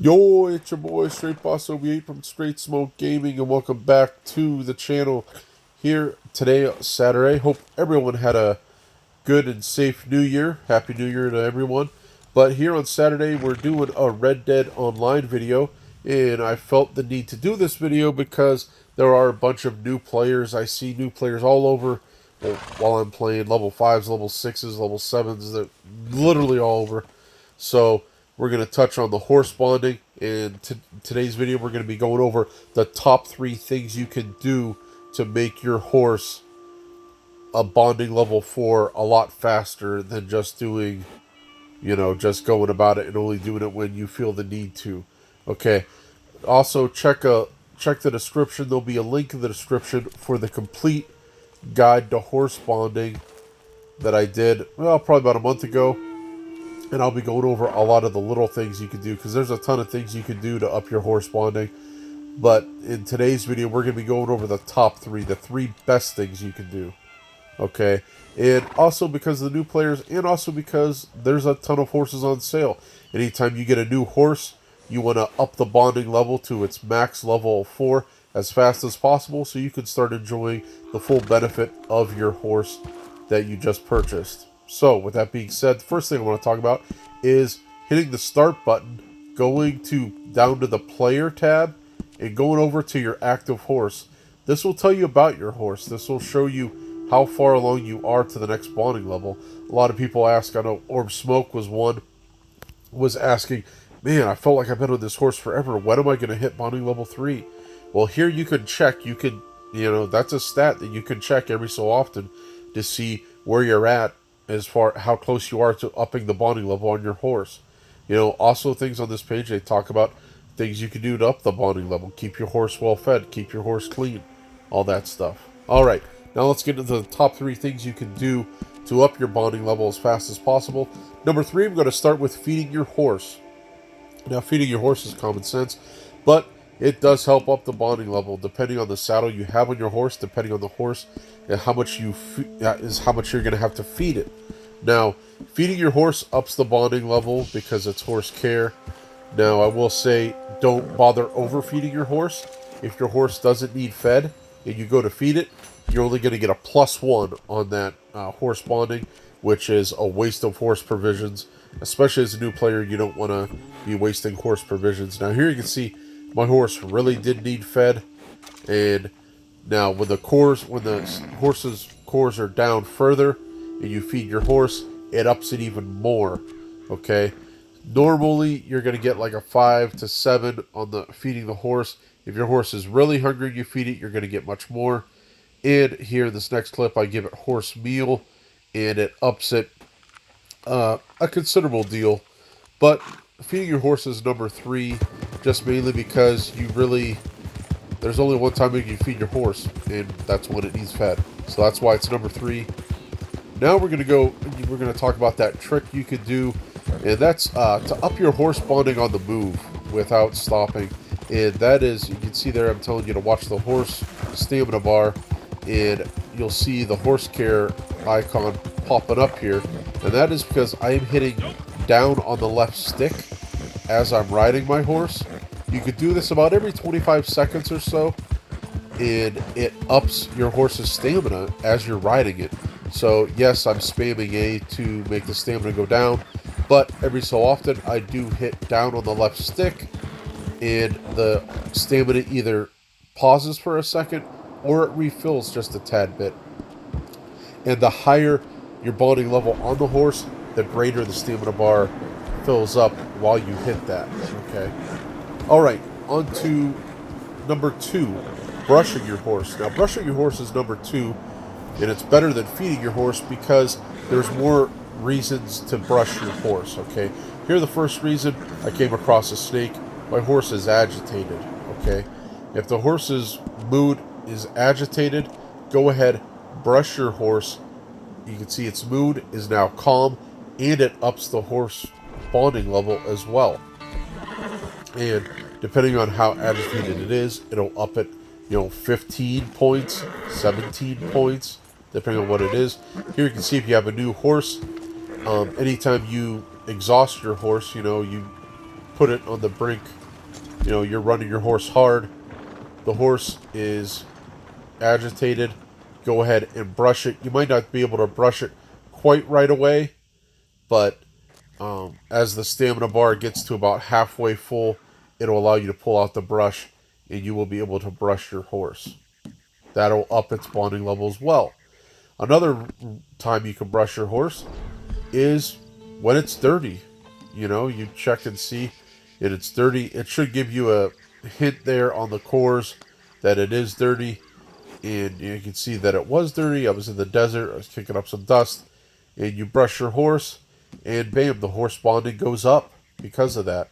Yo, it's your boy Straight Boss OB8 from Straight Smoke Gaming, and welcome back to the channel here today, Saturday. Hope everyone had a good and safe New Year. Happy New Year to everyone. But here on Saturday, we're doing a Red Dead Online video, and I felt the need to do this video because there are a bunch of new players. I see new players all over while I'm playing, level 5s, level 6s, level 7s, they're literally all over. So we're going to touch on the horse bonding. In today's video, we're going to be going over the top 3 things you can do to make your horse a bonding level 4 a lot faster than just doing, just going about it and only doing it when you feel the need to. Okay. Also, check the description. There'll be a link in the description for the complete guide to horse bonding that I did, probably about a month ago. And I'll be going over a lot of the little things you can do, because there's a ton of things you can do to up your horse bonding. But in today's video, we're going to be going over the top 3, the 3 best things you can do. Okay? And also because of the new players, and also because there's a ton of horses on sale. Anytime you get a new horse, you want to up the bonding level to its max level 4 as fast as possible, so you can start enjoying the full benefit of your horse that you just purchased. So, with that being said, the first thing I want to talk about is hitting the start button, going down to the player tab, and going over to your active horse. This will tell you about your horse. This will show you how far along you are to the next bonding level. A lot of people ask, I know Orb Smoke was asking, man, I felt like I've been on this horse forever. When am I going to hit bonding level 3? Well, here you can check. That's a stat that you can check every so often to see where you're at, as far how close you are to upping the bonding level on your horse. Also things on this page, they talk about things you can do to up the bonding level. Keep your horse well fed, keep your horse clean, all that stuff. Alright, now let's get into the top 3 things you can do to up your bonding level as fast as possible. Number 3, I'm going to start with feeding your horse. Now, feeding your horse is common sense, but it does help up the bonding level depending on the saddle you have on your horse, depending on the horse, and how much how much you're going to have to feed it. Now, feeding your horse ups the bonding level because it's horse care. Now, I will say, don't bother overfeeding your horse. If your horse doesn't need fed and you go to feed it, you're only going to get a +1 on that horse bonding, which is a waste of horse provisions. Especially as a new player, you don't want to be wasting horse provisions. Now, here you can see my horse really did need fed, and now when the horse's cores are down further and you feed your horse, it ups it even more. Okay, normally you're going to get like a 5 to 7 on the feeding the horse. If your horse is really hungry and you feed it, you're going to get much more. And here in this next clip, I give it horse meal, and it ups it a considerable deal. But feeding your horse is number 3, just mainly because there's only one time you can feed your horse, and that's when it needs fed. So that's why it's number 3. Now we're going to talk about that trick you could do, and that's to up your horse bonding on the move without stopping. And that is, you can see there, I'm telling you to watch the horse stamina bar, and you'll see the horse care icon popping up here. And that is because I am hitting down on the left stick as I'm riding my horse. You could do this about every 25 seconds or so, and it ups your horse's stamina as you're riding it. So yes, I'm spamming A to make the stamina go down, but every so often I do hit down on the left stick, and the stamina either pauses for a second or it refills just a tad bit. And the higher your bonding level on the horse, the greater the stamina bar fills up while you hit that. Okay. Alright, on to number 2, brushing your horse. Now, brushing your horse is number 2, and it's better than feeding your horse because there's more reasons to brush your horse. Okay. Here, the first reason, I came across a snake. My horse is agitated. Okay. If the horse's mood is agitated, go ahead, brush your horse. You can see its mood is now calm, and it ups the horse bonding level as well. And depending on how agitated it is, it'll up it, 15 points, 17 points, depending on what it is. Here you can see if you have a new horse, anytime you exhaust your horse, you put it on the brink, you know, you're running your horse hard, the horse is agitated, go ahead and brush it. You might not be able to brush it quite right away, but as the stamina bar gets to about halfway full, it'll allow you to pull out the brush and you will be able to brush your horse. That'll up its bonding level as well. Another time you can brush your horse is when it's dirty. You know, you check and see if it's dirty. It should give you a hint there on the cores that it is dirty. And you can see that it was dirty. I was in the desert. I was kicking up some dust. And you brush your horse, and bam, the horse bonding goes up because of that.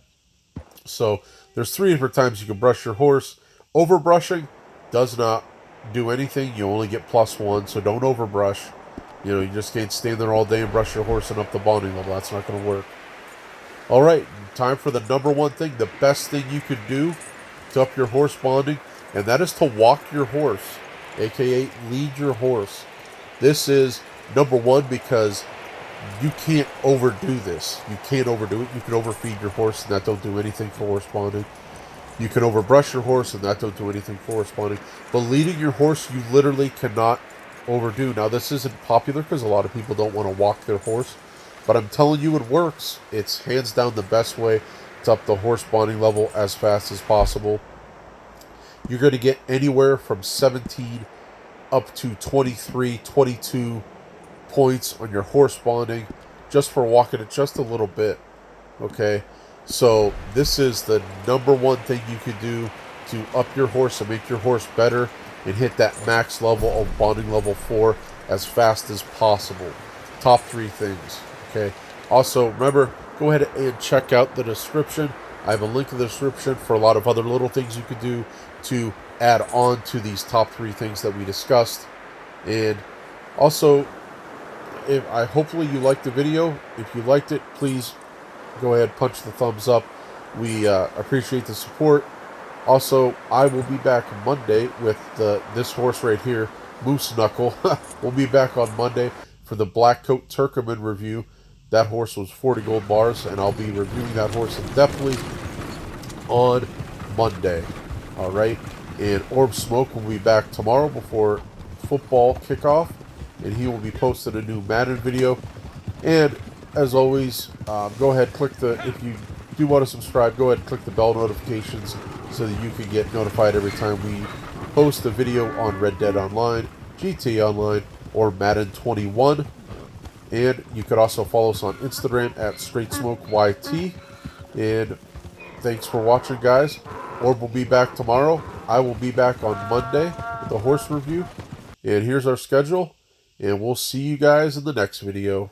So there's 3 different times you can brush your horse. Overbrushing does not do anything. You only get +1, so don't overbrush. You know, you just can't stand there all day and brush your horse and up the bonding level. That's not going to work. All right, time for the number one thing, the best thing you could do to up your horse bonding, and that is to walk your horse, aka lead your horse. This is number one because you can't overdo this. You can't overdo it. You can overfeed your horse, and that don't do anything for horse bonding. You can overbrush your horse, and that don't do anything for horse bonding. But leading your horse, you literally cannot overdo. Now, this isn't popular because a lot of people don't want to walk their horse. But I'm telling you, it works. It's hands down the best way to up the horse bonding level as fast as possible. You're going to get anywhere from 17 up to 23, 22 points on your horse bonding just for walking it just a little bit. Okay? So this is the number one thing you can do to up your horse and make your horse better and hit that max level of bonding level 4 as fast as possible. Top 3 things. Okay. Also, remember, go ahead and check out the description. I have a link in the description for a lot of other little things you could do to add on to these top 3 things that we discussed. And also, hopefully you liked the video. If you liked it, please go ahead, punch the thumbs up. We appreciate the support. Also, I will be back Monday with this horse right here, Moose Knuckle. We'll be back on Monday for the Blackcoat Turkoman review. That horse was 40 gold bars, and I'll be reviewing that horse definitely on Monday. All right, and Orb Smoke will be back tomorrow before football kickoff, and he will be posting a new Madden video. And as always, go ahead, if you do want to subscribe, go ahead and click the bell notifications so that you can get notified every time we post a video on Red Dead Online, GTA Online, or Madden 21. And you could also follow us on Instagram at StraightSmokeYT. And thanks for watching, guys. Orb will be back tomorrow. I will be back on Monday with the horse review. And here's our schedule. And we'll see you guys in the next video.